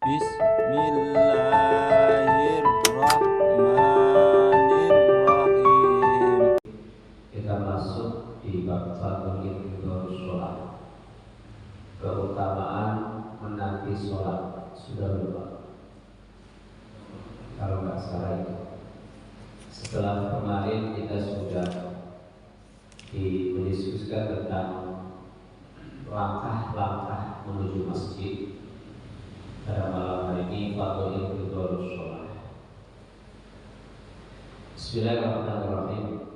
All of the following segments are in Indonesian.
Bismillahirrahmanirrahim. Kita masuk di bab fadhilul sholat, keutamaan menanti sholat. Sudah lupa kalau nggak salah itu. Setelah kemarin kita sudah mendiskusikan tentang langkah-langkah menuju masjid. Pada malam hari ini fadhilul sholat. Bismillahirrahmanirrahim.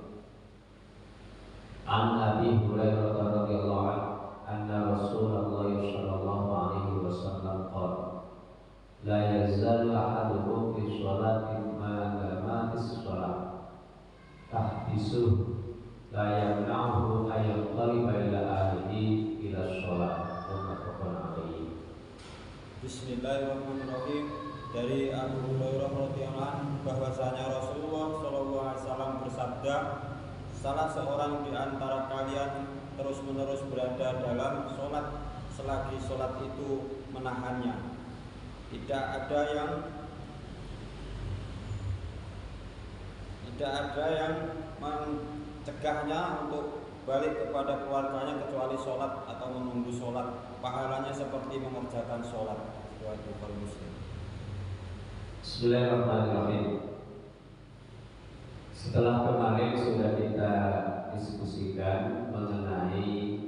An Abi Hurairah radhiyallahu anhu anna Rasulullah sallallahu alaihi wasallam qala la yazalu ahadukum fi sholatin ma lam shalah tahbisu la yamna'uhu ayyaqaliba ila ahlihi ila sholat. Muttafaqun alaihi. Bismillahirrahmanirrahim. Dari Abu Hurairah radhiyallahu anhu bahwasanya Rasulullah sallallahu alaihi wasallam bersabda, salah seorang di antara kalian terus-menerus berada dalam sholat selagi sholat itu menahannya. Tidak ada yang mencegahnya untuk balik kepada keluarganya kecuali sholat atau menunggu sholat. Pahalanya seperti mengerjakan sholat. Riwayat Bukhari Muslim. Bismillahirrahmanirrahim. Setelah kemarin sudah kita diskusikan mengenai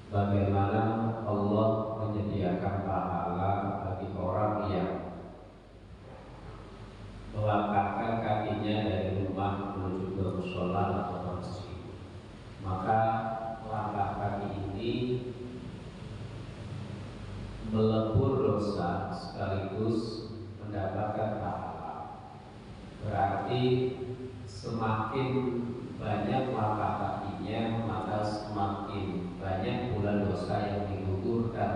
bagaimana Allah menyediakan pahala bagi orang yang melangkahkan kakinya dari rumah menuju ke mushola atau masjid. Maka langkah kaki ini melebur dosa sekaligus mendapatkan pahala. Berarti semakin banyak langkah kakinya, maka semakin banyak pula dosa yang digugurkan,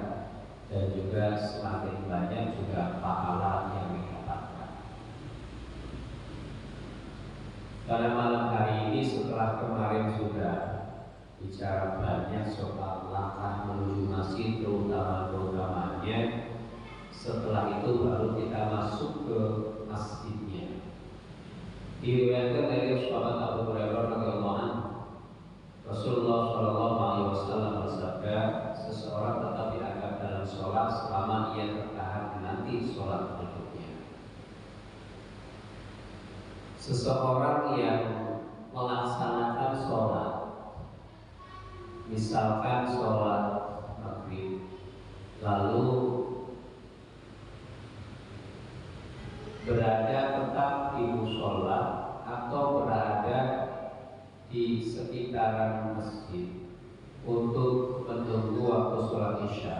dan juga semakin banyak juga pahala yang didapatkan. Pada malam hari ini setelah kemarin sudah bicara banyak soal langkah menuju masjid, terutama-terutamanya, setelah itu baru kita masuk ke masjidnya. Diriwayatkan dari sahabat Abu Hurairah radhiyallahu anhu, Rasulullah sallallahu alaihi wasallam bersabda, seseorang tetap dianggap dalam sholat selama ia tertahan menanti sholat berikutnya. Seseorang yang melaksanakan sholat, misalkan sholat maghrib, lalu berada tetap di mushola atau berada di sekitaran masjid untuk menunggu waktu sholat isya,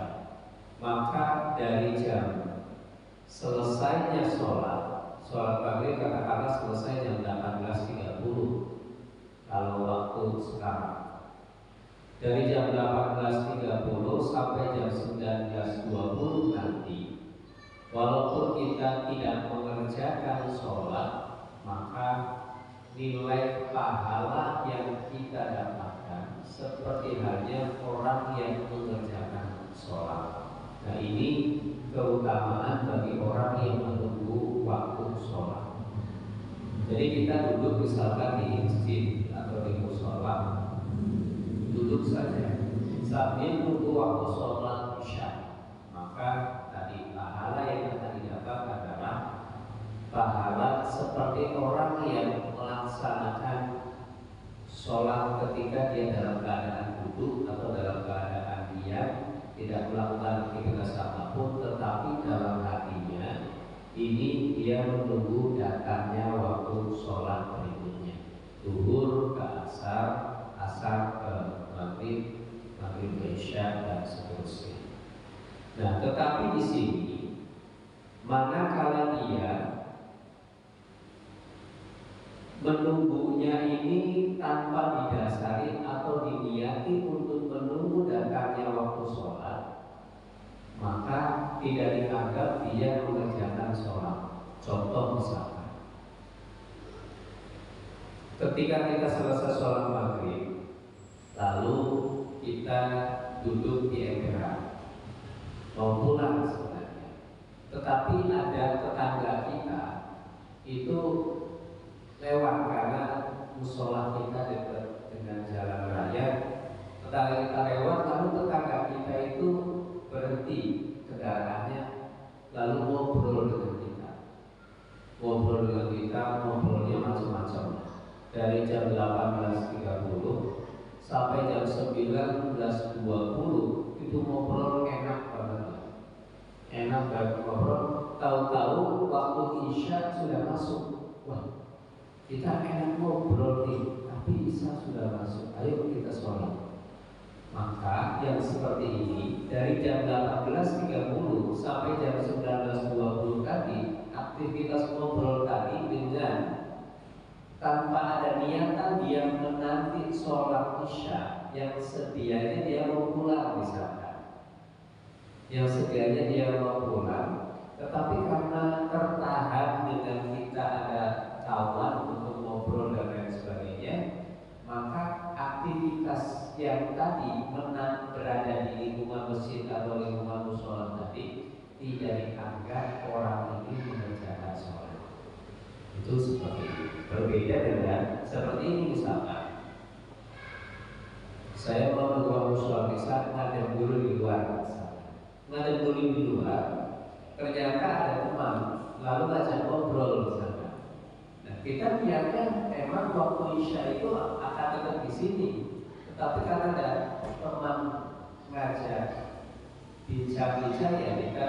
maka dari jam selesainya sholat maghrib katakanlah selesai jam 18.30 kalau waktu sekarang, dari jam 18.30 sampai jam 19.20 nanti, walaupun kita tidak mengerjakan sholat, maka nilai pahala yang kita dapatkan seperti halnya orang yang mengerjakan sholat. Nah, ini keutamaan bagi orang yang menunggu waktu sholat. Jadi kita duduk misalkan di masjid atau di mushola, duduk saja sambil menunggu waktu sholat isya, maka tadi pahala yang akan didapat adalah pahala seperti orang yang melaksanakan sholat ketika dia dalam keadaan duduk atau dalam keadaan diam, tidak melakukan aktivitas apapun, tetapi dalam hatinya ini dia menunggu datangnya waktu sholat berikutnya, zuhur ke asar, asar ke maghrib, maghrib ke isya, dan seterusnya. Nah, tetapi di sini manakala dia menunggunya ini tanpa didasari atau diniati untuk menunggu datangnya waktu sholat, maka tidak dianggap dia mengerjakan sholat. Contoh misalkan, ketika kita selesai sholat maghrib, lalu kita duduk di emperan, mau pulang sebenarnya, kendaraannya, lalu ngobrol dengan kita. Ngobrolnya macam-macam. Dari jam 18.30 sampai jam 19.20 itu ngobrol enak banget. Enak banget ngobrol. Tahu-tahu waktu Isya sudah masuk. Wah, kita enak ngobrol nih, tapi Isya sudah masuk. Ayo kita sholat. Maka yang seperti ini dari jam 18.30 sampai jam 19.20 tadi, aktivitas ngobrol tadi dengan tanpa ada niatan dia menanti sholat Isya yang sedianya dia mau pulang misalkan, yang sedianya dia mau pulang, tetapi karena tertahan dengan kita ada kawan untuk ngobrol dan lain sebagainya, maka aktivitas yang tadi berada di lingkungan masjid atau lingkungan musola tadi tidak dianggap orang ini mengerjakan sholat. Itu seperti itu. Berbeda dengan seperti ini misalkan, saya mau keluar musola bisa ngadem dulu di luar, ngadem dulu di luar, ternyata ada teman lalu ngajak ngobrol misalkan. Nah, kita niatnya memang waktu Isya itu akan tetap di sini, tetapi karena ada teman ngajak bincang-bincang ya kita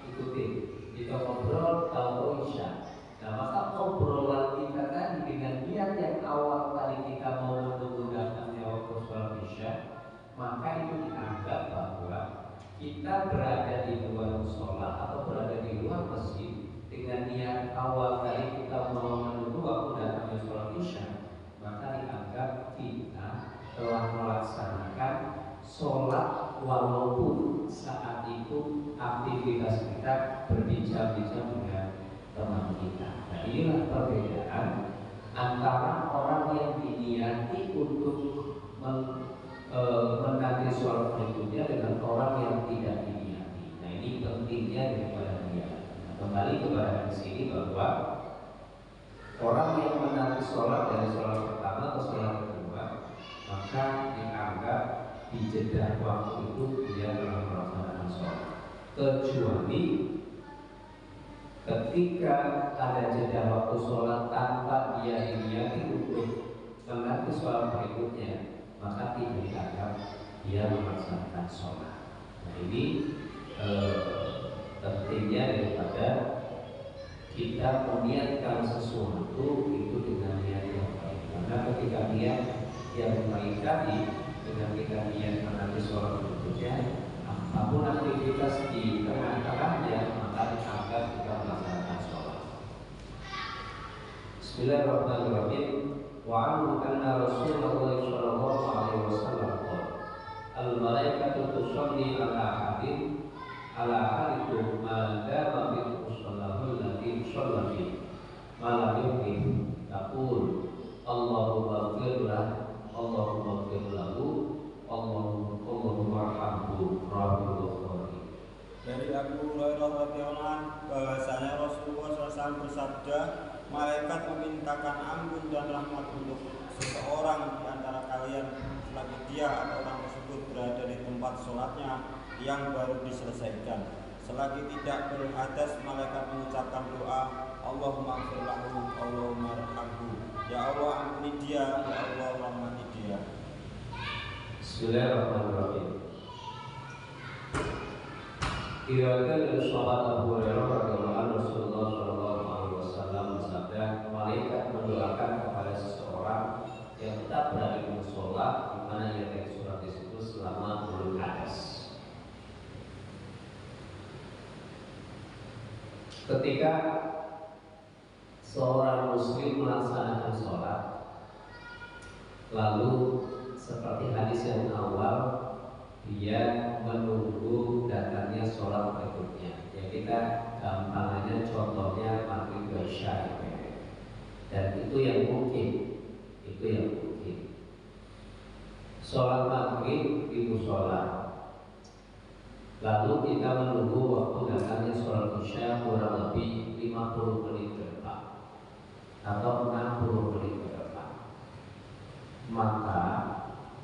ikutin, kita ngobrol tahu Isya. Nah, maka obrolan kita tadi dengan niat yang awal tadi kita mau menunggu datangnya waktu sholat Isya, maka itu dianggap bahwa kita berada di luar sholat atau berada di luar masjid dengan niat awal tadi kita mau menunggu waktu datangnya sholat Isya, maka dianggap kita telah melaksanakan sholat walaupun saat itu aktivitas kita berbincang-bincang dengan teman kita. Nah, inilah perbedaan antara orang yang diniati untuk menanti sholat berikutnya dengan orang yang tidak diniati. Nah, ini pentingnya daripada niat. Nah, kembali kepada di sini bahwa orang yang menanti sholat dari sholat pertama ke sholat kedua, maka dianggap di jeda waktu itu dia telah melaksanakan sholat, kecuali ketika ada jeda waktu sholat tanpa dia diniati untuk menanti sholat berikutnya, maka tidak dianggap dia melaksanakan sholat. Nah, ini pentingnya daripada kita meniatkan sesuatu itu dengan niat yang baik. Karena ketika niat yang baik tadi dengan kita niat menanti sholat berikutnya, apapun aktivitas di tengah-tengahnya maka dianggap kita melaksanakan sholat. Bismillahirrahmanirrahim. Wa anhu anna Rasulullah sallallahu alaihi wasallam qala al-malaikatu tusalli ala ahadikum ma dama bi sallallahu alaihi wasallam ma lam yuqim taqul Allahumma ighfir lahu Allahumma arhamhu rawahu Bukhari. Dari Abu Hurairah radhiyallahu anhu bahwasanya Rasulullah SAW bersabda, malaikat memintakan ampun dan rahmat untuk seseorang di antara kalian selagi dia atau orang tersebut berada di tempat sholatnya yang baru diselesaikan. Selagi tidak berhadas, malaikat mengucapkan doa, Allahumma ighfir lahu, Allahumma arhamhu. Ya Allah ampuni dia, ya Allah rahmati dia. Bismillahirrahmanirrahim. Diriwayatkan dari sahabat Abu Hurairah radhiyallahu anhu, Rasulullah sallallahu alaihi wasallam bersabda, malaikat mendoakan kepada seseorang yang tetap berada di mushola di mana ia baca surat tersebut selama belum hadas. Ketika seorang muslim melaksanakan sholat, lalu seperti hadis yang awal, dia menunggu datangnya sholat berikutnya. Ya, kita gampangannya contohnya maghrib isya, dan itu yang mungkin, sholat maghrib di mushola, lalu kita menunggu waktu datangnya sholat isya kurang lebih 50 menit ke depan atau 60 menit ke depan. Maka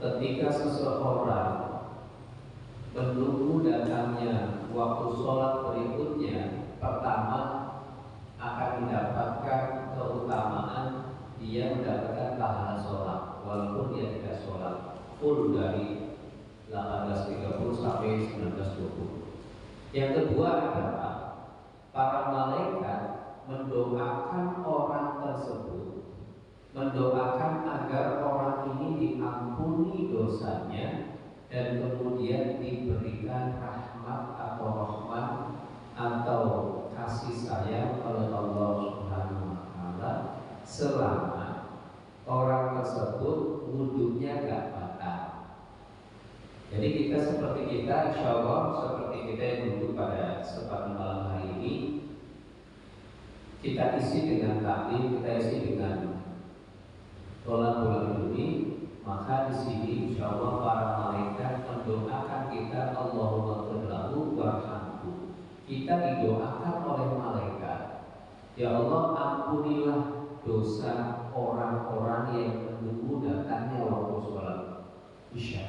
ketika seseorang menunggu datangnya waktu waktu sholat berikutnya, pertama akan mendapatkan keutamaan, dia mendapatkan pahala sholat walaupun dia tidak sholat full dari 18.30 sampai 19.20. Yang kedua adalah para malaikat mendoakan orang tersebut, mendoakan agar orang ini diampuni dosanya dan kemudian diberikan rahmat atau rahmat atau kasih sayang oleh Allah Subhanahu wa taala selama orang tersebut wudhunya gak batal. Jadi kita seperti kita, insya Allah seperti kita yang duduk pada kesempatan malam hari ini, kita isi dengan taklim, kita isi dengan sholat bulan ini, maka di sini insya Allah para malaikat mendoakan kita, Allahumma ighfir lahu warhamhu. Kita didoakan oleh malaikat, ya Allah ampunilah dosa orang-orang yang menunggu datangnya waktu sholat isya.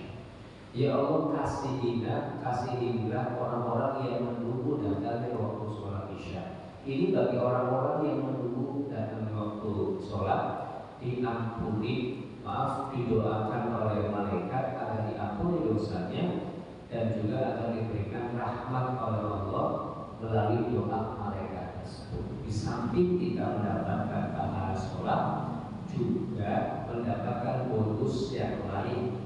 Ya Allah kasihilah orang-orang yang menunggu datangnya waktu sholat isya. Ini bagi orang-orang yang menunggu datangnya waktu sholat, diampuni, didoakan oleh malaikat agar diampuni dosanya dan juga agar diberikan rahmat oleh Allah melalui doa malaikat tersebut. Di samping kita mendapatkan pahala sholat, juga mendapatkan bonus yang lain.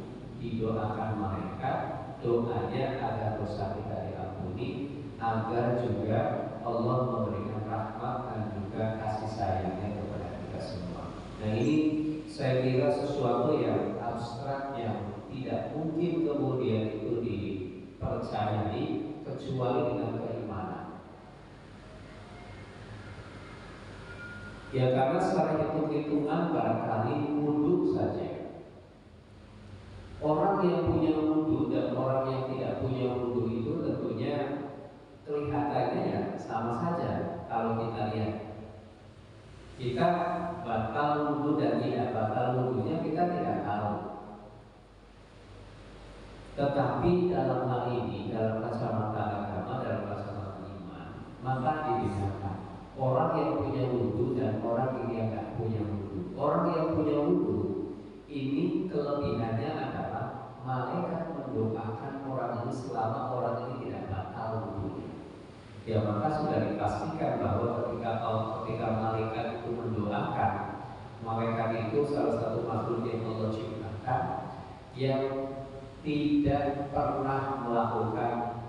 Didoakan malaikat, doanya agar dosa kita diampuni, agar juga Allah memberikan rahmat dan juga kasih sayangnya kepada kita semua. Nah ini saya kira sesuatu yang abstrak yang tidak mungkin kemudian itu dipercayai kecuali dengan keimanan. Ya karena secara hitung-hitungan barangkali wudhu saja. Orang yang punya wudhu dan orang yang tidak punya wudhu itu tentunya kelihatannya ya sama saja. Kalau kita lihat, kita batal wudhu dan tidak batal wudhunya kita tidak tahu. Tetapi dalam hal ini, dalam kacamata agama, dalam kacamata iman, maka dibedakan orang yang punya wudhu dan orang yang tidak punya wudhu. Orang yang punya wudhu ini kelebihannya adalah malaikat mendoakan orang ini selama orang ini tidak batal wudhunya. Ya maka sudah dipastikan bahwa ketika malaikat itu mendoakan, malaikat itu salah satu makhluk yang Allah ciptakan yang tidak pernah melakukan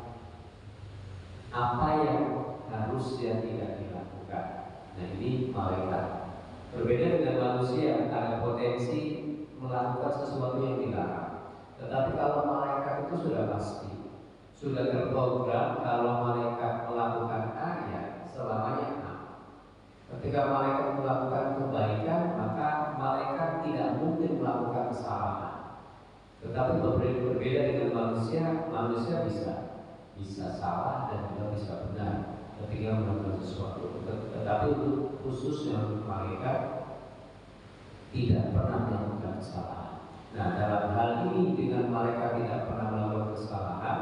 apa yang harusnya tidak dilakukan. Nah ini malaikat. Berbeda dengan manusia, ada potensi melakukan sesuatu yang dilarang. Tetapi kalau malaikat itu sudah pasti, sudah terprogram kalau malaikat melakukan A ya selamanya A. Ketika malaikat melakukan kebaikan, maka malaikat tidak mungkin melakukan kesalahan. Tetapi berbeda dengan manusia, manusia bisa salah dan juga bisa benar ketika melakukan sesuatu. Tetapi untuk khususnya untuk malaikat tidak pernah melakukan kesalahan. Nah dalam hal ini dengan malaikat tidak pernah melakukan kesalahan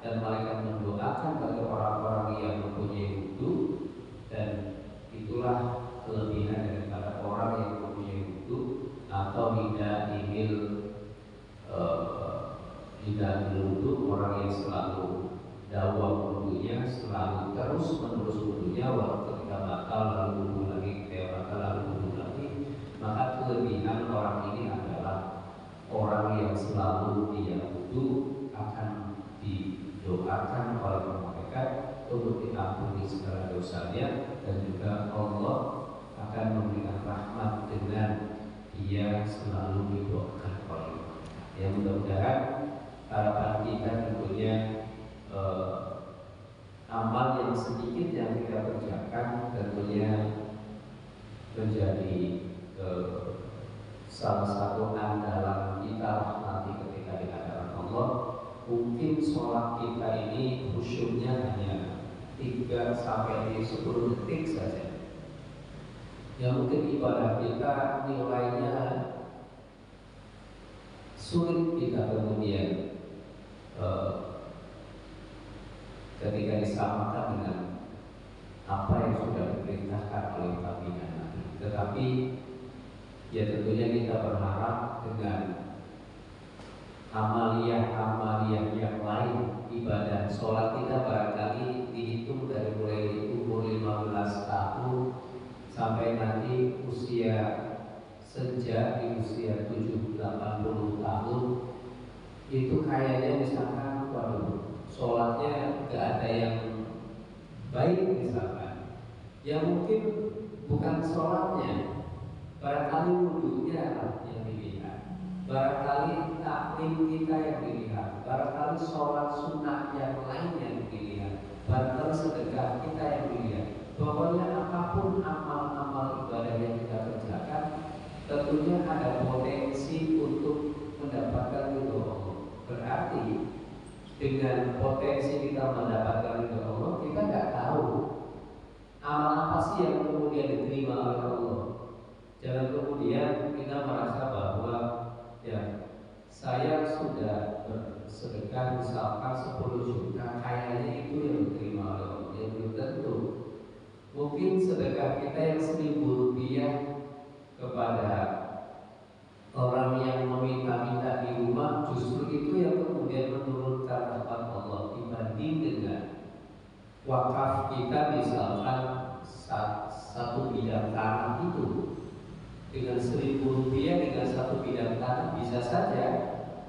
dan malaikat mendoakan bagi orang-orang yang mempunyai wudhu, dan itulah kelebihan daripada orang yang mempunyai wudhu atau tidak wudhu, orang yang selalu dawam wudhunya, selalu terus menerus wudhunya, walau ketika batal lalu wudhu lagi, ketika batal lalu wudhu lagi. Maka kelebihan orang ini adalah orang yang selalu dia wudhu akan didoakan oleh malaikat untuk diampuni segala dosanya, dan juga Allah akan memberikan rahmat dengan dia selalu didoakan oleh malaikat. Ya mudah-mudahan harapan kita tentunya amal yang sedikit yang kita kerjakan tentunya menjadi salah satu andalan kita nanti ketika di hadapan Allah. Mungkin sholat kita ini khusyuknya hanya 3 sampai 10 detik saja. Ya mungkin ibadah kita nilainya sulit kita kemudian ketika disamakan dengan apa yang sudah diperintahkan oleh baginda Nabi. Tetapi ya tentunya kita berharap dengan amaliyah yang lain, ibadah sholat kita barangkali dihitung dari mulai umur 15 tahun sampai nanti usia senja di usia 70-80 tahun, itu kayaknya misalkan waduh sholatnya gak ada yang baik misalkan, ya mungkin bukan sholatnya, barangkali wudhunya yang dilihat, barangkali taklim kita yang dilihat, barangkali sholat sunnah yang lain yang dilihat, barangkali sedekah kita yang dilihat. Pokoknya apapun amal-amal ibadah yang kita kerjakan, tentunya ada potensi untuk mendapatkan ridho Allah. Berarti dengan potensi kita mendapatkan ridho Allah, kita nggak tahu amal apa sih yang kemudian diterima oleh Allah. Jangan kemudian kita merasa bahwa ya saya sudah bersedekah misalkan 10 juta, kayaknya itu yang diterima oleh Allah. Ya belum tentu. Mungkin sedekah kita yang 1.000 rupiah kepada orang yang meminta-minta di rumah, justru itu yang kemudian menurunkan rahmat Allah dibanding dengan wakaf kita misalkan satu bidang tanah itu. Dengan 1.000 rupiah, dengan satu bidang tanah, bisa saja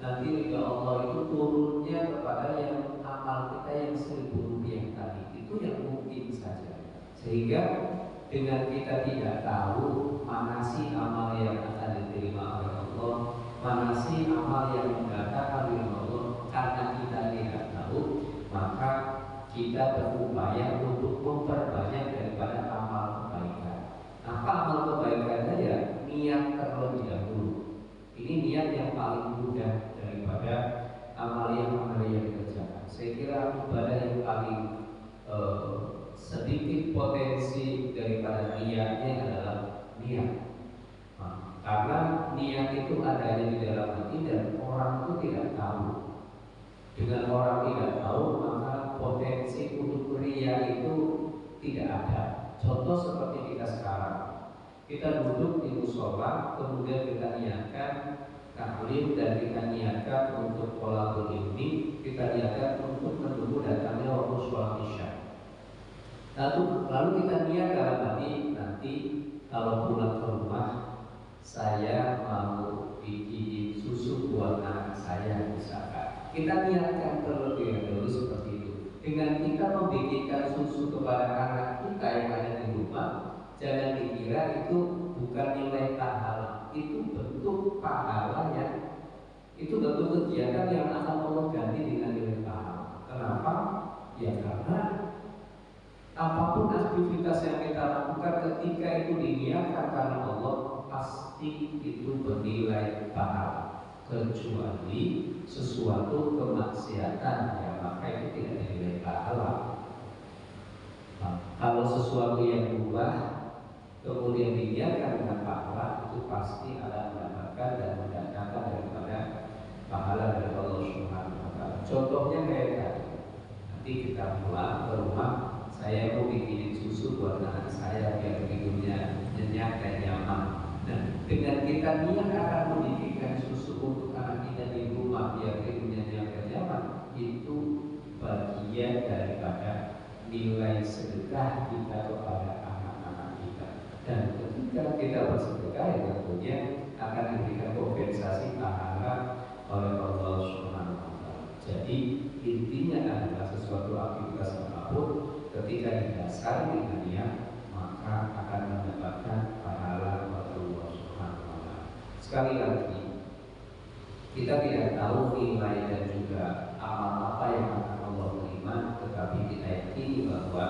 nanti ridha Allah itu turunnya kepada yang amal kita yang 1.000 rupiah tadi. Itu yang mungkin saja. Sehingga dengan kita tidak tahu mana sih amal yang akan diterima oleh Allah, mana sih amal yang mendatangkan ridha Allah, karena kita tidak tahu, maka kita berupaya untuk memperbanyak daripada amal kebaikan. Apa amal kebaikannya? Ya niat terlebih dahulu. Ini niat yang paling mudah daripada amal yang dikerjakan. Saya kira ibadah yang paling sedikit potensi daripada niatnya adalah niat. Karena niat itu adanya di dalam hati dan orang itu tidak tahu. Dengan orang tidak tahu, maka potensi untuk ria itu tidak ada. Contoh seperti kita sekarang, kita duduk di mushola, kemudian kita niatkan taklim dan kita niatkan untuk thalabul ilmi, kita niatkan untuk menunggu datangnya waktu sholat isya. Lalu kita niat dalam hati, nanti kalau pulang ke rumah saya mau bikin susu buat anak saya misalkan. Kita niatkan terlebih dahulu seperti itu. Dengan kita membikinkan susu kepada anak kita yang ada di rumah, jangan dikira itu bukan nilai pahala, itu bentuk pahala itu bentuk kegiatan yang akan Allah ganti dengan nilai pahala. Kenapa? Ya karena apapun aktivitas yang kita lakukan ketika itu diniatkan karena Allah, pasti itu bernilai pahala. Kecuali sesuatu kemaksiatan, ya maka itu tidak dinilai pahala. Kalau sesuatu yang mubah kemudian diniatkan dengan pahala, itu pasti akan mendapatkan dan mendatangkan daripada pahala dari Allah Subhanahu wa Ta'ala. Contohnya kayak tadi, nanti kita pulang ke rumah, saya mau bikinin susu buat anak saya biar hidupnya nyenyak dan nyaman. Nah, dengan kita niat akan membikinkan susu untuk anak kita di rumah biar hidupnya nyenyak dan nyaman, itu bagian daripada nilai sedekah kita kepada anak-anak kita. Dan ketika kita bersedekah, ya tentunya akan diberikan kompensasi pahala oleh Allah Subhanahu wa Ta'ala. Jadi intinya adalah sesuatu aktivitas apapun ketika didasari dengan niat, maka akan mendapatkan pahala Allah Subhanahu wa Ta'ala. Sekali lagi, kita tidak tahu nilai dan juga amal apa yang akan Allah terima, tetapi kita yakini bahwa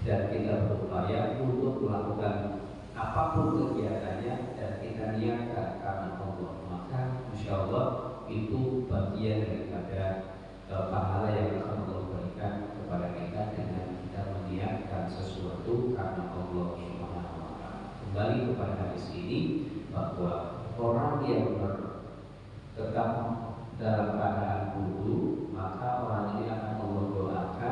dan kita berupaya untuk melakukan apapun kegiatannya dan kita niatkan karena Allah, maka insya Allah itu bagian daripada pahala yang akan Allah berikan kepada kita dengan kita meniatkan sesuatu karena Allah Subhanahu wa Ta'ala. Kembali kepada hadis ini, bahwa orang yang tetap dalam keadaan wudu, maka orang ini akan Allah doakan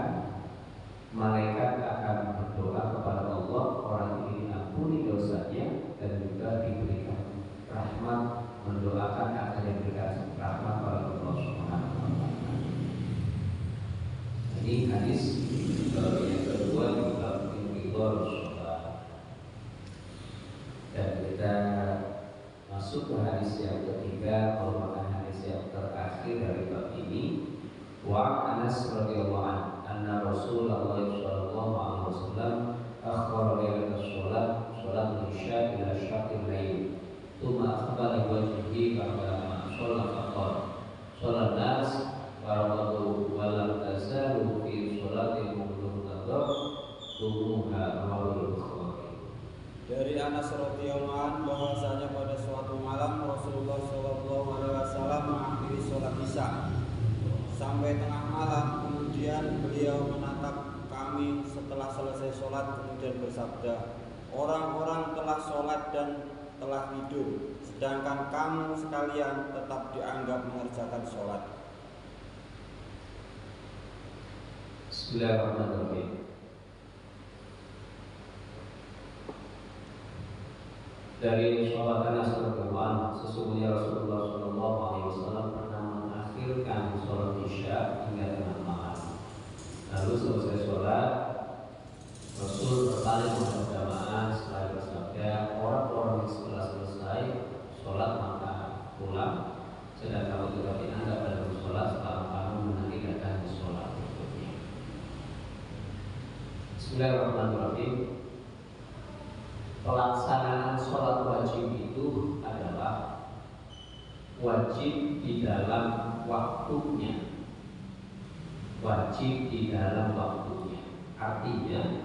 Anas radhiyallahu anhu bahwasanya pada suatu malam Rasulullah sallallahu alaihi wasallam mengakhiri sholat Isya sampai tengah malam. Kemudian beliau menatap kami setelah selesai sholat kemudian bersabda, orang-orang telah sholat dan telah tidur, sedangkan kamu sekalian tetap dianggap mengerjakan sholat. Bismillahirrahmanirrahim. Dari sahabat Anas radhiyallahu anhu, sesungguhnya Rasulullah Shallallahu Alaihi Wasallam pernah mengakhirkan sholat Isya hingga tengah malam. Lalu selesai sholat, Rasul berpaling menghadap jamaah setelah bersabda, orang-orang yang setelah selesai sholat maka pulang, sedang kamu tetapi anda belum sholat setelah kamu menegakkan sholat berikutnya. Bismillahirrahmanirrahim. Pelaksanaan sholat wajib itu adalah wajib di dalam waktunya. Wajib di dalam waktunya. Artinya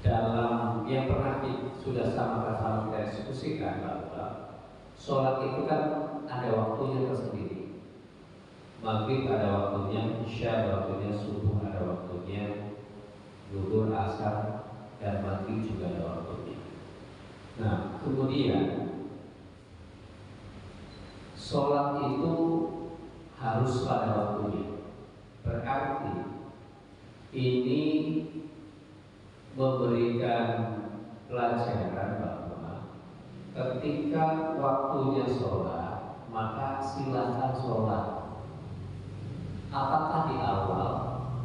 dalam yang pernah sudah sama-sama kita diskusikan bahwa sholat itu kan ada waktunya tersendiri. Maghrib ada waktunya, isya ada waktunya, subuh ada waktunya, zuhur, asar, dan maghrib juga ada waktunya. Nah, kemudian sholat itu harus pada waktunya. Berarti ini memberikan pelajaran bahwa ketika waktunya sholat, maka silakan sholat. Apakah di awal,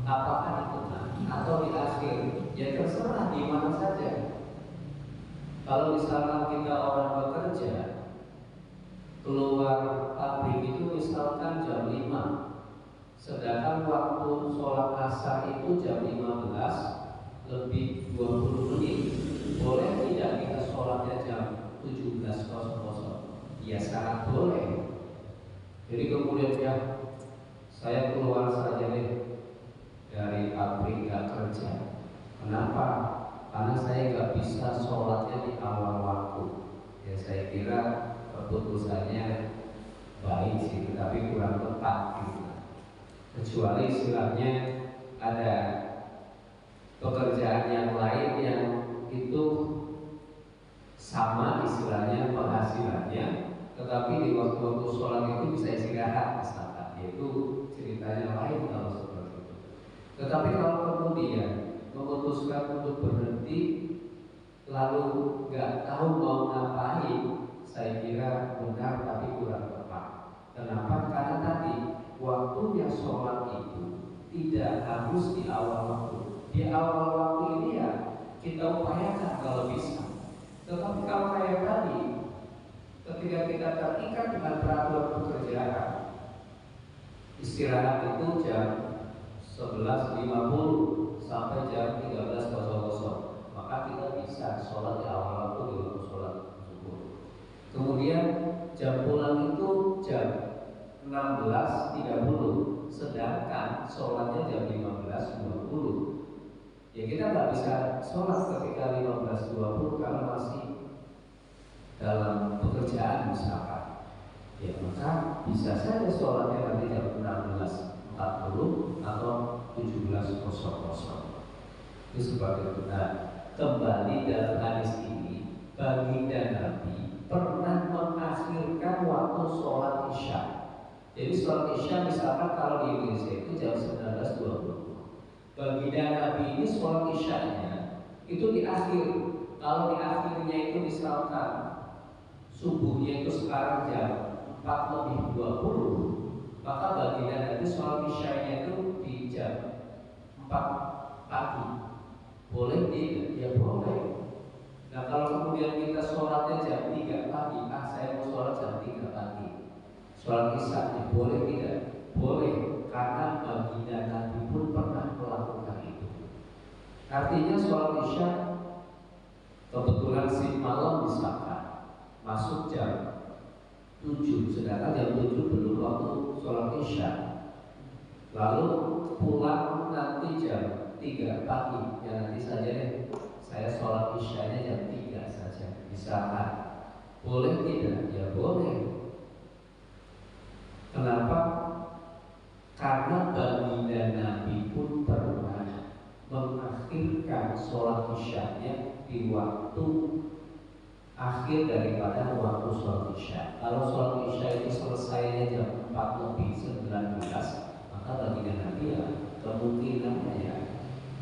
apakah di tengah, atau di akhir, ya terserah di mana saja. Kalau misalkan kita orang bekerja, keluar pabrik itu misalkan jam 5, sedangkan waktu sholat asar itu jam 15 lebih 20 menit, boleh tidak kita sholatnya jam 17.00? Ya sangat boleh. Jadi kemudian ya saya keluar saja deh dari pabrik gak kerja. Kenapa? Karena saya nggak bisa sholatnya di awal waktu. Ya saya kira keputusannya baik sih, tapi kurang tepat gitu. Kecuali istilahnya ada pekerjaan yang lain yang itu sama istilahnya penghasilannya, tetapi di waktu-waktu sholat itu bisa istirahat misalkan. Yaitu ceritanya lain kalau seperti itu. Tetapi kalau kemudian memutuskan untuk berhenti lalu nggak tahu mau ngapain, saya kira benar tapi kurang tepat. Kenapa? Karena tadi waktunya sholat itu tidak harus di awal waktu. Di awal waktu ini ya kita upayakan kalau bisa. Tetapi kalau kayak tadi, ketika kita terikat dengan peraturan pekerjaan, istirahat itu jam 11.50 sampai jam 13.00, maka kita bisa sholat di awal waktu di waktu sholat subuh. Kemudian jam pulang itu jam 16.30, sedangkan sholatnya jam 15.20. Ya kita nggak bisa sholat ketika 15.20 karena masih dalam pekerjaan misalkan. Ya maka bisa saja sholatnya nanti jam 16.40 atau 17.00. Itu seperti itu. Nah, kembali dalam hadis ini, baginda Nabi pernah mengakhirkan waktu sholat isya. Jadi sholat isya misalkan kalau di Indonesia itu jam 19.20. Baginda Nabi ini sholat isyanya itu di akhir. Kalau di akhirnya itu misalkan subuhnya itu sekarang jam 4:20, maka baginda Nabi sholat isyanya itu di jam 4 pagi. Boleh tidak? Ya boleh. Nah kalau kemudian kita sholatnya jam 3 pagi, saya mau sholat jam 3 pagi, sholat isya, boleh tidak? Boleh, karena baginda Nabi pun pernah melakukan itu. Artinya sholat isya kebetulan si malam misalkan masuk jam 7, sedangkan jam 7 belum waktu sholat isya. Lalu pulang nanti jam 3 pagi, ya nanti saja deh saya sholat isyanya jam 3 saja. misalkan boleh tidak? Ya boleh. Kenapa? Karena baginda Nabi pun pernah mengakhirkan sholat isyanya di waktu akhir daripada waktu sholat isya. Kalau sholat isya itu selesainya jam 4:19, maka baginda Nabi ya kemungkinannya ya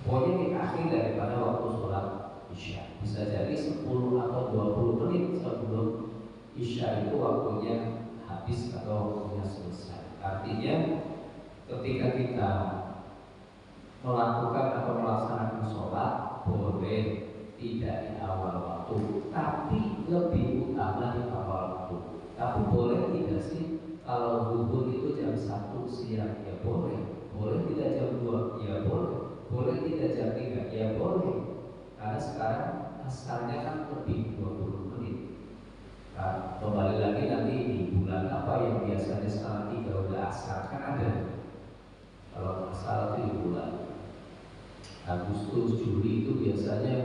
pokoknya di akhir daripada waktu sholat isya. Bisa jadi 10 atau 20 menit sebelum isya itu waktunya habis atau waktunya selesai. Artinya ketika kita melakukan atau melaksanakan sholat boleh tidak di awal waktu, tapi lebih utama di awal waktu. Tapi boleh tidak sih kalau zuhur itu jam 1 siang? Ya boleh. Boleh tidak jam 2? Ya boleh. Boleh tidak jam 3? Ya boleh. Karena sekarang asalnya kan lebih 20 menit. Nah, kembali lagi nanti di bulan apa yang biasanya setengah 3 udah asar kan ada. Kalau asal itu di bulan Agustus, Juli itu biasanya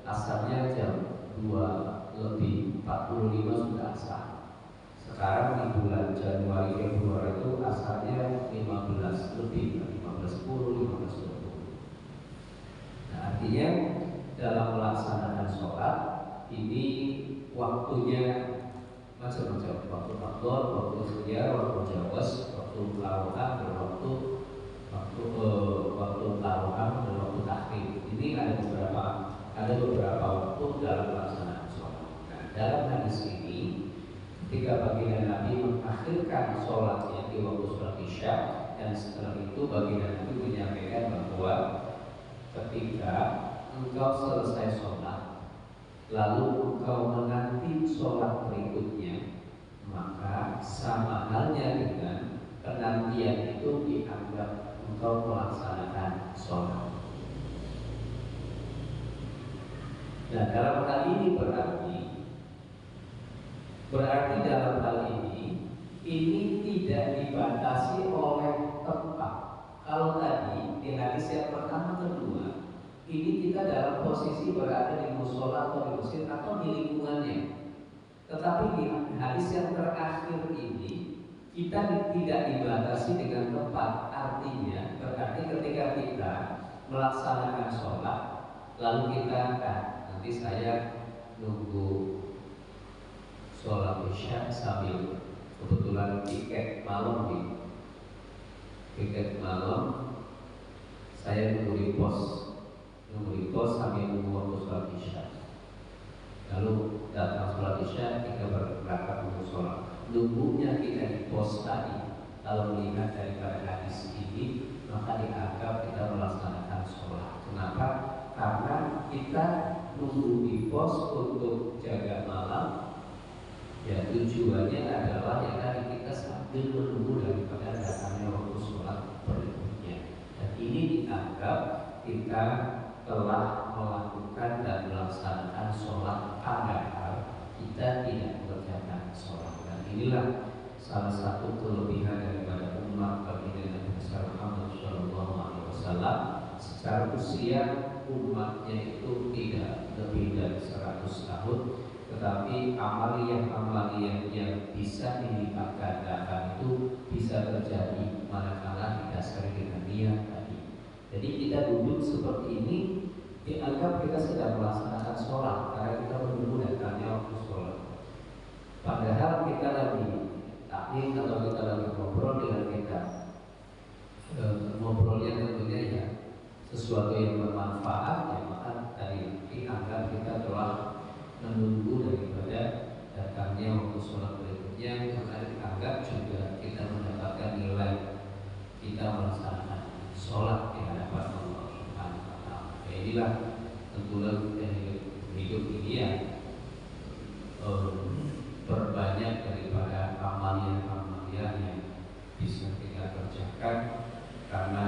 asarnya jam 2:45 sudah asar. Sekarang di bulan Januari, Februari itu asarnya 15:10, 15:20. Nah, artinya dalam melaksanakan sholat ini waktunya macam-macam. Waktu faktor, waktu ikhtiar, waktu jawaz, waktu taruhan, dan waktu taruhan dan waktu takhir. Ini ada beberapa waktu dalam melaksanakan sholat. Nah, dalam hadis ini ketika baginda Nabi mengakhirkan sholatnya di waktu sholat isya, dan setelah itu baginda Nabi menyampaikan bahwa ketika engkau selesai sholat lalu engkau menanti sholat berikutnya, maka sama halnya dengan penantian itu dianggap engkau melaksanakan sholat. Nah, dalam hal ini berarti dalam hal ini tidak dibatasi oleh tempat. Kalau tadi di hadis yang pertama kedua, ini kita dalam posisi berada di musola atau di masjid atau di lingkungannya. Tetapi di hadis yang terakhir ini kita tidak dibatasi dengan tempat. Artinya berarti ketika kita melaksanakan sholat lalu kita nanti saya nunggu sholat isya sambil kebetulan tiket malam saya nunggu di pos sambil nunggu waktu sholat isya. Lalu datang sholat isya, kita berangkat untuk sholat. Nunggunya kita di pos tadi, kalau melihat daripada hadis ini, maka dianggap kita melaksanakan sholat. Kenapa? Karena kita nunggu di pos untuk jaga malam. Ya, tujuannya adalah ya tadi kita sambil menunggu daripada datangnya waktu sholat berikutnya. Dan ini dianggap kita telah melakukan dan melaksanakan sholat, padahal kita tidak mengerjakan sholat. Dan inilah salah satu kelebihan daripada umat baginda Nabi Muhammad SAW. Secara usia umatnya itu tidak lebih dari 100 tahun, tetapi amaliyah yang bisa dilipat gandakan itu bisa terjadi manakala didasari dengan niat tadi. Jadi kita duduk seperti ini dianggap kita sedang melaksanakan sholat karena kita menunggu datangnya waktu sholat. Padahal kita lagi taklim atau kita lagi ngobrol dengan kita, ngobrolnya tentunya ya sesuatu yang bermanfaat, ya maka tadi dianggap kita telah menunggu daripada datangnya waktu sholat berikutnya, karena dianggap juga kita mendapatkan nilai kita melaksanakan sholat di hadapan Allah Subhanahu wa Ta'ala. Inilah tentunya hidup ini ya berbanyak daripada amalia yang bisa kita kerjakan, karena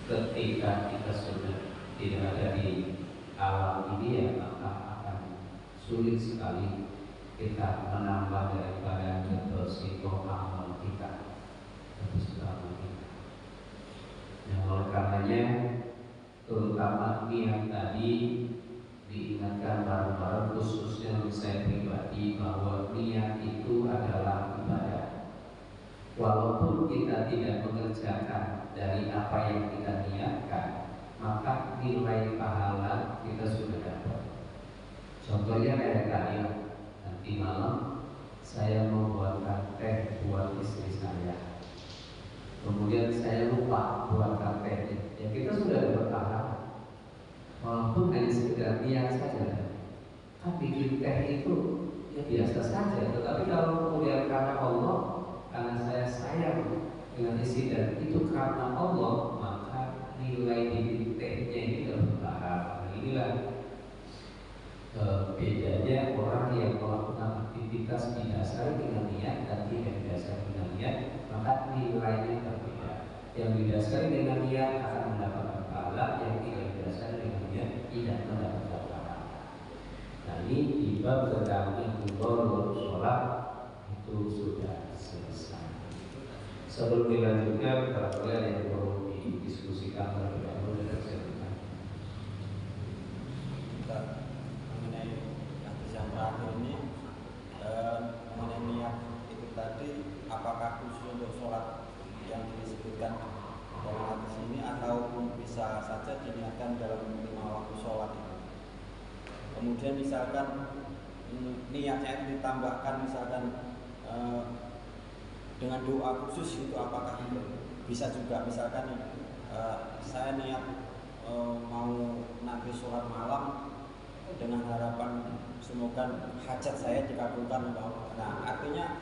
ketika kita sudah tidak ada di alam ini ya maka akan sulit sekali kita menambah daripada deposito amal kita. Yang oleh karenanya terutama niat tadi ingatkan bareng-bareng, khususnya untuk saya pribadi, bahwa niat itu adalah ibadah. Walaupun kita tidak mengerjakan dari apa yang kita niatkan, maka nilai pahala kita sudah dapat. Contohnya kayak tadi, nanti malam saya membuatkan teh buat istri saya, kemudian saya lupa buatkan teh, ya kita sudah dapat pahala. Walaupun hanya sekedar niat saja, kan bikin teh itu ya biasa saja. Tetapi kalau kemudian karena Allah, karena saya sayang dengan istri dan itu karena Allah, maka nilai di tehnya ini berpahala. Inilah bedanya orang yang melakukan aktivitas didasari dengan niat dan tidak didasari dengan niat, maka nilainya berbeda. Yang didasari dengan niat akan mendapatkan pahala, yang tidak didasari dengan niat tidak mendapatkan pahala. Nah, ini di bab tentang mudhoror sholat itu sudah selesai. Sebelum dilanjutkan, barangkali ada yang perlu didiskusikan terlebih dahulu dan saya mengenai hadis yang terakhir ini, mengenai niat itu tadi, apakah khusus untuk sholat yang disebutkan dalam hadis ini ataupun bisa saja diniatkan dalam 5 waktu sholat itu. Kemudian misalkan niatnya itu ditambahkan misalkan dengan doa khusus, itu apakah bisa juga? Misalkan saya niat mau nanti sholat malam dengan harapan semoga hajat saya dikabulkan oleh Allah. Nah, artinya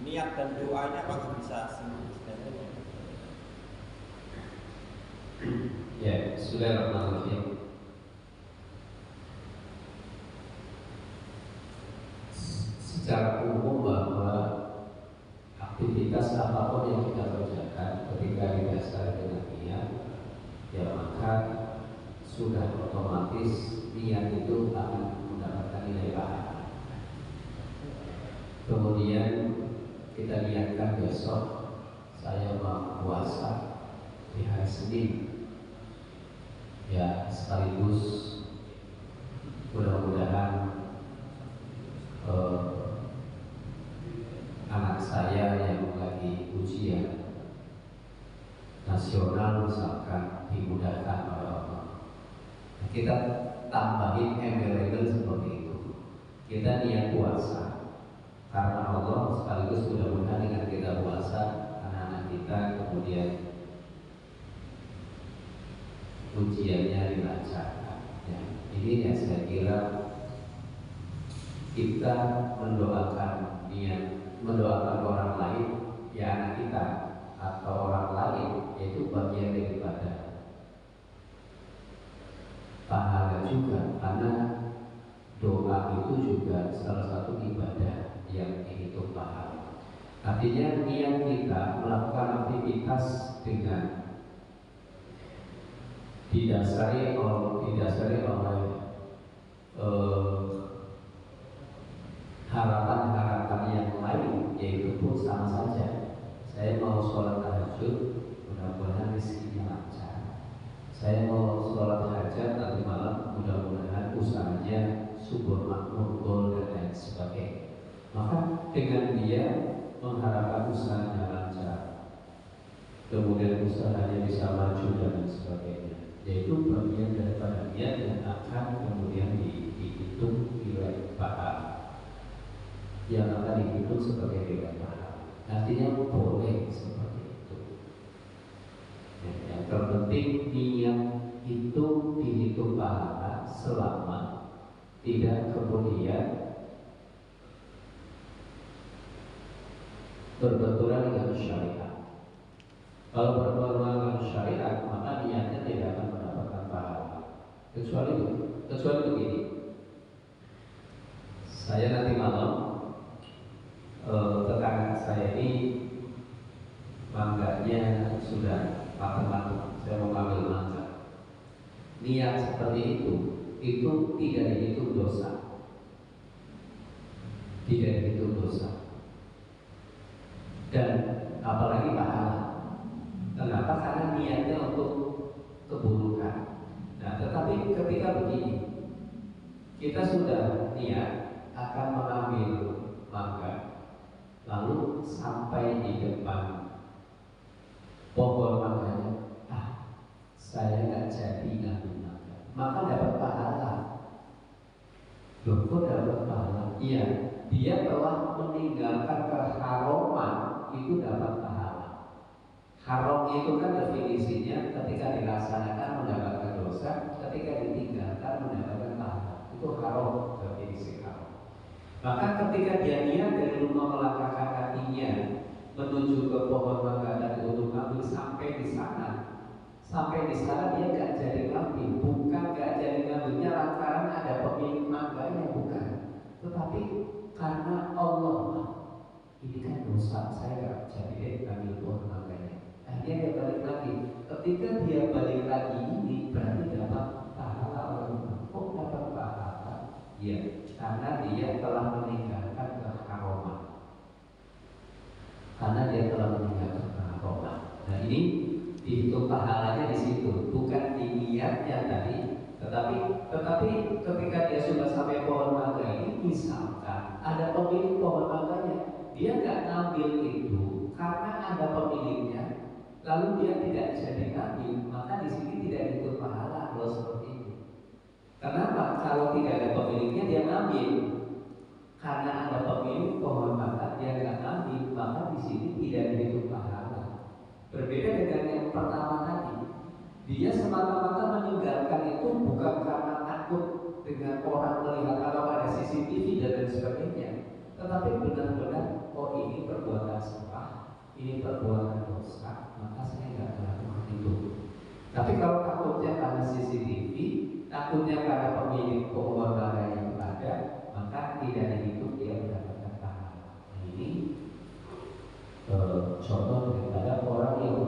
niat dan doanya apakah bisa sebenarnya? Ya, sudah Rahman. Secara umum bahwa aktivitas apapun yang kita kerjakan ketika didasari dengan niat, ya maka sudah otomatis niat itu akan mendapatkan nilai pahala. Kemudian kita lihatkan besok saya mau puasa di hari Senin, ya sekaligus mudah-mudahan anak saya yang lagi ujian nasional misalkan dimudahkan oleh Allah. Kita tambahin embel-embel seperti itu. Kita niat puasa karena Allah, sekaligus mudah-mudahan dengan kita puasa anak-anak kita kemudian ujiannya dilancarkan. Ya, ini yang saya kira kita mendoakan mendoakan orang lain, ya anak kita atau orang lain, yaitu bagian daripada pahala juga, karena doa itu juga salah satu ibadah yang dihitung pahala. Artinya niat kita melakukan aktivitas dengan didasari oleh harapan-harapan yang lain, yaitu pun sama saja. Saya mau sholat tahajud, mudah-mudahan rezekinya lancar. Saya mau sholat hajat nanti malam, mudah-mudahan usahanya subur makmur, gol dan lain sebagainya. Maka dengan dia mengharapkan usahanya lancar, kemudian usahanya bisa maju dan sebagainya, yaitu bagian daripada niat yang akan kemudian dihitung nilai pahala, yang akan dihitung sebagai nilai pahala. Artinya boleh seperti itu. Yang terpenting niat itu dihitung pahala selama tidak kemudian berbenturan dengan syariat. Kalau berbenturan dengan syariat, maka niatnya tidak akan mendapatkan pahala. Kecuali begini. Saya nanti malam tetangga saya ini mangganya sudah matang-matang, saya mau ambil mangga. Niat seperti itu tidak dihitung dosa, dan apalagi pahala. Kenapa? Karena niatnya untuk keburukan. Nah, tetapi ketika begini, Kita sudah niat akan mengambil mangga, lalu sampai di depan pohon mangganya, saya nggak jadi ngambil mangga, maka dapat pahala. Loh, kok dapat pahala? Iya, dia telah meninggalkan keharaman, itu dapat pahala. Haram itu kan definisinya ketika dilaksanakan mendapatkan dosa, ketika ditinggalkan mendapatkan pahala. Itu haram, definisi haram. Maka ketika dia niat dari rumah melangkahkan kakinya menuju ke pohon mangga dan untuk ambil sampai di sana dia gak jadi ngambil, bukan gak jadi ngambilnya lantaran ada pemilik mangganya, bukan, tetapi karena Allah, ini kan dosa, saya gak jadi ngambil pohon mangganya. Akhirnya dia balik lagi. Ketika dia balik lagi ini berarti dapat pahala Allah. Kok dapat pahala? Ya, karena dia telah meninggalkan keharaman. Nah ini dihitung pahalanya di situ, bukan di niatnya tadi, tetapi ketika dia sudah sampai pohon mangga ini, misalkan ada pemilik pohon mangganya, dia nggak ngambil itu karena ada pemiliknya, lalu dia tidak jadi ngambil, maka di sini tidak dihitung pahala kalau seperti itu. Kenapa? Kalau tidak ada pemiliknya dia ngambil, karena ada pemilik pohon mangga dia nggak ngambil, maka di sini tidak dihitung pahala. Berbeda dengan yang pertama tadi, dia semata-mata meninggalkan itu bukan karena takut dengan orang melihat atau ada CCTV dan lain sebagainya, tetapi benar-benar ini perbuatan salah, ini perbuatan dosa, maka saya nggak melakukan itu. Tapi kalau takutnya karena CCTV, takutnya karena pemilik pohon mangga yang ada, maka tidak dihitung dia mendapatkan pahala. Ini contoh daripada orang yang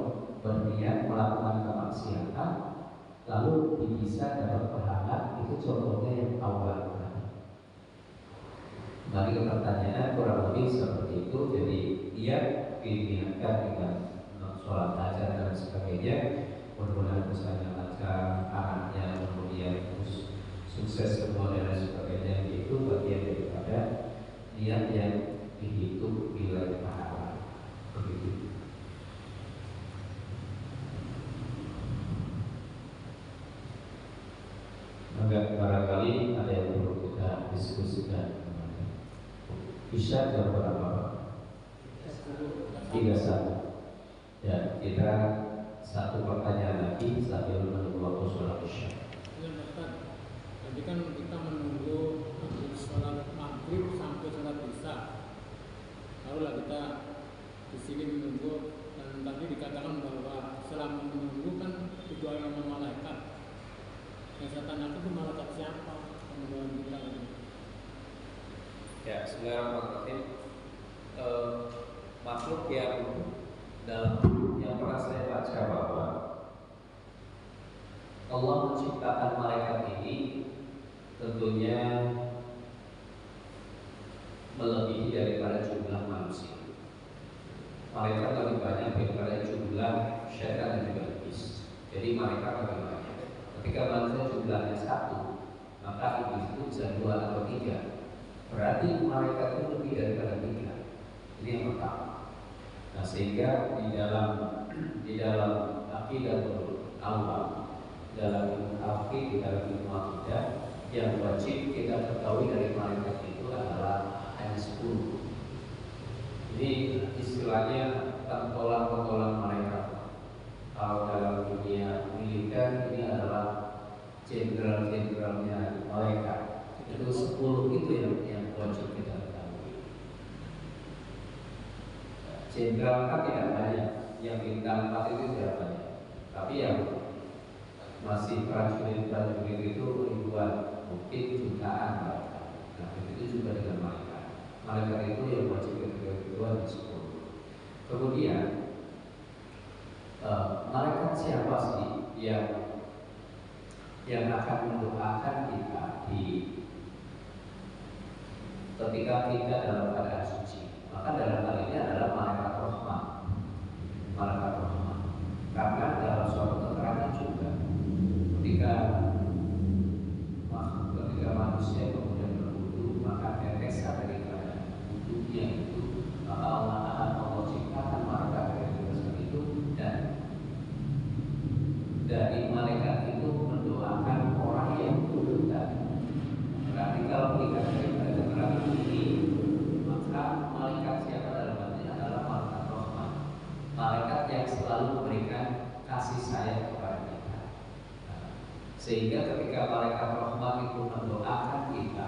berniat melakukan kemaksiatan lalu bisa dapat pahala, itu contohnya yang awal. Kembali ke pertanyaan, kurang lebih seperti itu. Jadi dia diniatkan dengan sholat hajat dan sebagainya, mudah-mudahan usahanya lancar, anaknya kemudian sukses semua dan lain sebagainya. Itu bagian daripada niat yang dihitung bila pahala. Begitu. Maka barangkali ada yang perlu kita diskusikan. Bisa jam berapa? 31. Ya, kita satu pertanyaan lagi sambil menunggu waktu sholat isya. Jadi kan kita menunggu sholat maghrib sampai sholat isya. Lalu kita di sini menunggu, dan tadi dikatakan bahwa selama menunggu kan didoain sama malaikat. Yang saya tanyakan itu malaikat siapa yang mendoain kita ini? Ya, Bismillahirrahmanirrahim. Makhluk yang pernah saya baca bahwa Allah menciptakan malaikat ini tentunya melebihi daripada jumlah manusia. Malaikat lebih banyak daripada jumlah syaitan dan juga iblis. Jadi malaikat lebih banyak. Ketika manusia jumlahnya 1, maka iblis itu bisa 2 atau 3. Berarti malaikat itu lebih daripada 3. Ini yang pertama. Nah, sehingga di dalam aqidatul awam, dalam tauhid, di dalam ilmu akidah, yang wajib kita ketahui dari malaikat itu adalah hanya 10. Ini istilahnya pentolan malaikat. Kalau dalam dunia militer ini adalah jenderal-jenderalnya malaikat. Itu 10 itu yang wajib kita ketahui. Jenderal kan tidak banyak, yang bintang 4 itu tidak banyak. Tapi yang masih prajurit itu ribuan, mungkin jutaan malaikat. Nah, begitu juga dengan malaikat. Malaikat itu yang wajib kita ketahui 10. Kemudian malaikat siapa sih yang akan mendoakan kita ketika kita dalam keadaan suci? Maka dalam hal ini adalah malaikat rahmat. Malaikat rahmat. Karena dalam suatu keterangan juga ketika manusia dari malaikat itu mendoakan orang yang buta. Berarti kalau kita pada keterangan ini, maka malaikat siapa dalam hal ini adalah malaikat rahmat, malaikat yang selalu memberikan kasih sayang kepada kita. Sehingga ketika malaikat rahmat itu mendoakan kita,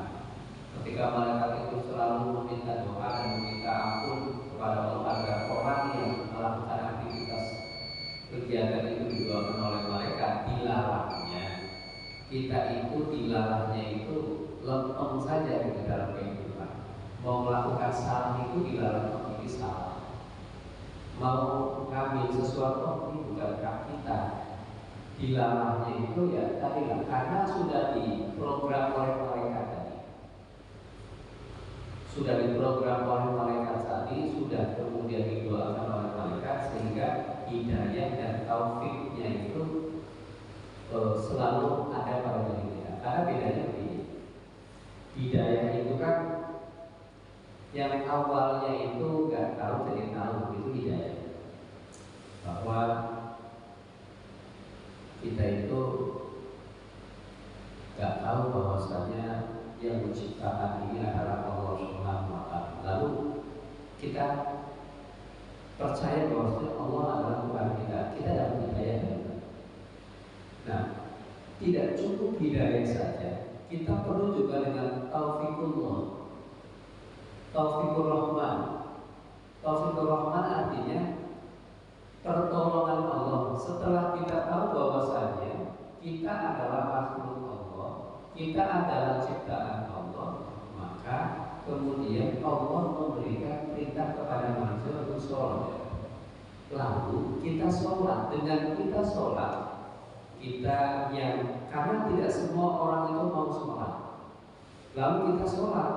ketika malaikat itu selalu meminta doa dan meminta ampun kepada Allah agar orang yang melakukan aktivitas kegiatan itu didoakan oleh malaikat, dilarangnya kita itu dilarangnya itu lempeng saja di dalam kehidupan. Mau melakukan salah itu dilarang, ini salah. Mau ngambil sesuatu ini bukankah kita, dilarangnya itu ya tadi lah, karena sudah diprogram oleh malaikat tadi, sudah diprogram oleh malaikat tadi, sudah kemudian didoakan oleh malaikat, sehingga hidayah dan taufiknya itu selalu ada pada diri kita. Karena bedanya begini, hidayah itu kan yang awalnya itu nggak tahu jadi tahu, itu hidayah. Bahwa kita itu nggak tahu bahwasanya yang menciptakan ini adalah Allah Subhanahu wa Ta'ala. Lalu kita percaya bahwasanya Allah adalah Tuhan kita dapat hidayah dari itu. Nah, tidak cukup hidayah saja, kita perlu juga dengan taufikullah, taufikur rahman. Taufikur rahman artinya pertolongan Allah. Setelah kita tahu bahwasanya kita adalah makhluk Allah, kita adalah ciptaan Allah, maka kemudian Allah memberikan perintah kepada manusia untuk sholat. Lalu kita sholat. Dengan kita sholat, kita yang karena tidak semua orang itu mau sholat, lalu kita sholat,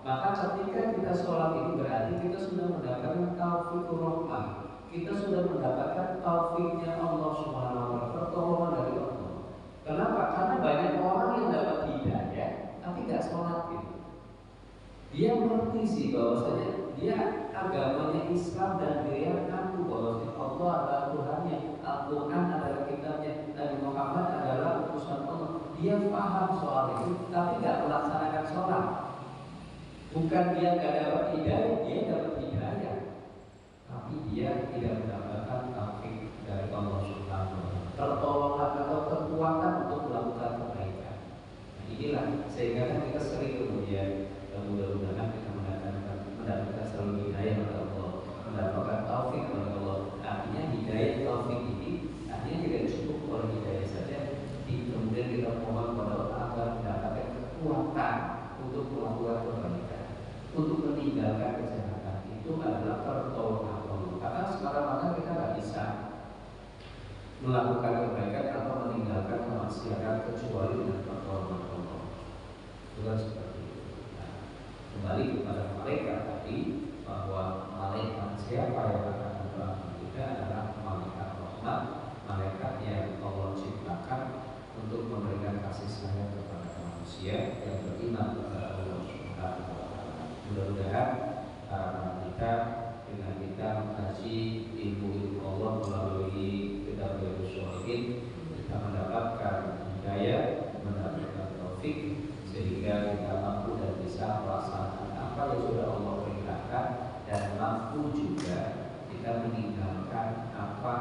maka ketika kita sholat itu berarti kita sudah mendapatkan taufikur rahman, kita sudah mendapatkan taufiknya Allah Subhanahu wa Ta'ala, pertolongan dari Allah. Kenapa? Karena banyak orang yang dapat hidayah tapi nggak sholat gitu. Dia mengerti sih bahwasanya dia agamanya Islam dan dia ngaku bahwasanya Allah adalah Tuhannya, Al-Quran adalah kitabnya, Nabi Muhammad adalah utusan Allah. Dia paham soal itu tapi nggak melaksanakan sholat. Bukan dia nggak dapat hidayah, dia dapat hidayah, tapi dia tidak mendapatkan taufik dari Allah Subhanahu wa Ta'ala, pertolongan atau kekuatan untuk melakukan kebaikan. Nah, inilah sehingga kan kita sering kemudian mudah-mudahan kita mendapatkan selalu hidayah oleh Allah, mendapatkan taufik oleh Allah. Artinya hidayah taufik ini artinya tidak cukup oleh hidayah saja, kemudian kita mohon kepada Allah agar mendapatkan kekuatan untuk melakukan kebaikan, untuk meninggalkan kejahatan. Itu adalah pertolongan Allah. Karena semata-mata kita nggak bisa melakukan kebaikan atau meninggalkan kemaksiatan kecuali dengan pertolongan Allah. Bukan seperti itu. Nah, kembali kepada malaikat tadi, bahwa malaikat siapa yang akan membantu kita adalah malaikat rahmat, malaikat yang Allah ciptakan untuk memberikan kasih sayang kepada manusia yang beriman kepada Allah Subhanahu wa Ta'ala. Mudah-mudahan kita dengan kita mengkaji ilmu Allah melalui kitab Riyadhus Shalihin, kita mendapatkan hidayah, mendapatkan taufik, sehingga kita mampu dan bisa melaksanakan apa yang sudah Allah perintahkan, dan mampu juga kita meninggalkan apa